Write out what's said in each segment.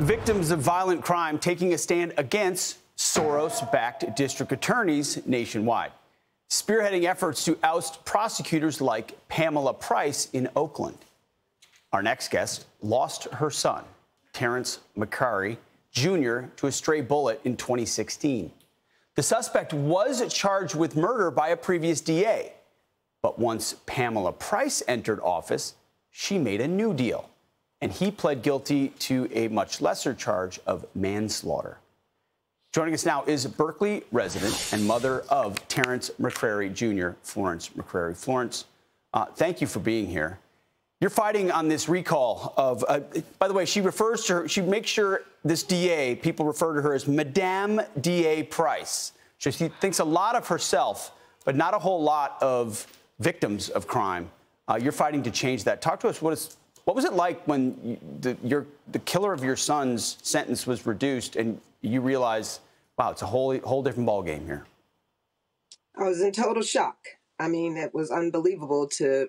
Victims of violent crime taking a stand against Soros-backed district attorneys nationwide, spearheading efforts to oust prosecutors like Pamela Price in Oakland. Our next guest lost her son, Terrence McCrary Jr., to a stray bullet in 2016. The suspect was charged with murder by a previous DA. But once Pamela Price entered office, she made a new deal, and he pled guilty to a much lesser charge of manslaughter. Joining us now is Berkeley resident and mother of Terrence McCrary Jr., Florence McCrary. Florence, thank you for being here. You're fighting on this recall of, by the way, she refers to her, she makes sure this DA, people refer to her as Madame DA Price. So she thinks a lot of herself, but not a whole lot of victims of crime. You're fighting to change that. Talk to us, what was it like when the killer of your son's sentence was reduced and you realized, wow, it's a whole different ballgame here? I was in total shock. I mean, it was unbelievable to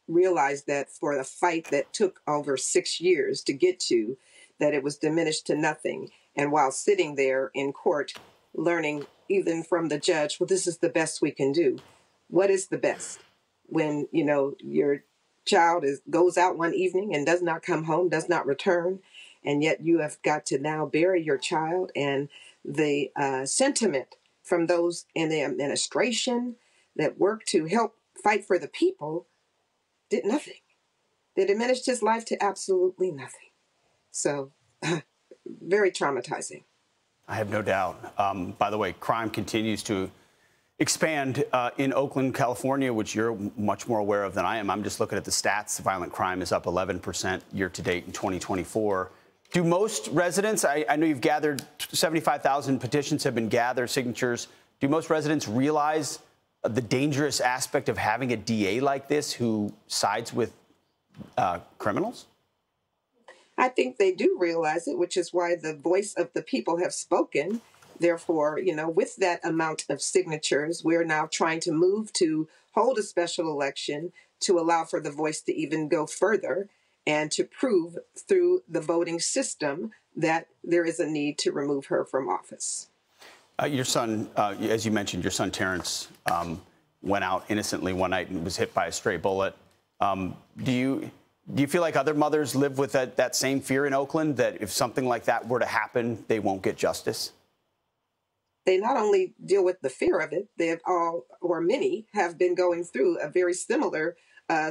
realize that for a fight that took over 6 years to get to, that it was diminished to nothing. And while sitting there in court, learning even from the judge, well, this is the best we can do. What is the best? When, you know, your child goes out one evening and does not come home, does not return, and yet you have got to now bury your child, and the sentiment from those in the administration that work to help fight for the people did nothing. They diminished his life to absolutely nothing. So, very traumatizing. I have no doubt. By the way, crime continues to expand in Oakland, California, which you're much more aware of than I am. I'm just looking at the stats. Violent crime is up 11% year to date in 2024. Do most residents, I know you've gathered 75,000 petitions have been gathered, signatures. Do most residents realize the dangerous aspect of having a DA like this who sides with criminals? I think they do realize it, which is why the voice of the people have spoken. Therefore, you know, with that amount of signatures, we're now trying to move to hold a special election to allow for the voice to even go further and to prove through the voting system that there is a need to remove her from office. Your son, as you mentioned, your son Terrence went out innocently one night and was hit by a stray bullet. Do you feel like other mothers live with that same fear in Oakland, that if something like that were to happen, they won't get justice? They not only deal with the fear of it, they have all, or many, have been going through a very similar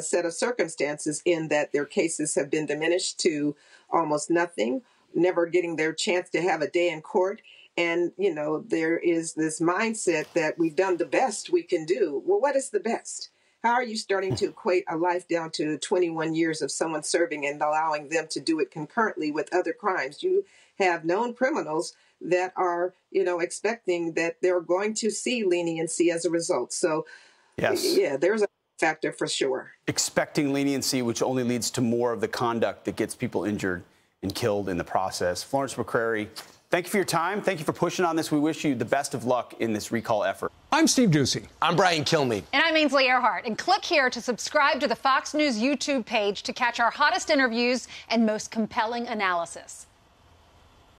set of circumstances in that their cases have been diminished to almost nothing, never getting their chance to have a day in court. And, you know, there is this mindset that we've done the best we can do. Well, what is the best? How are you starting to equate a life down to 21 years of someone serving and allowing them to do it concurrently with other crimes? You have known criminals that are, you know, expecting that they're going to see leniency as a result. So, yes, yeah, there's a factor for sure. Expecting leniency, which only leads to more of the conduct that gets people injured and killed in the process. Florence McCrary, thank you for your time. Thank you for pushing on this. We wish you the best of luck in this recall effort. I'm Steve Ducey. I'm Brian Kilmeade. And I'm Ainsley Earhart. And click here to subscribe to the Fox News YouTube page to catch our hottest interviews and most compelling analysis.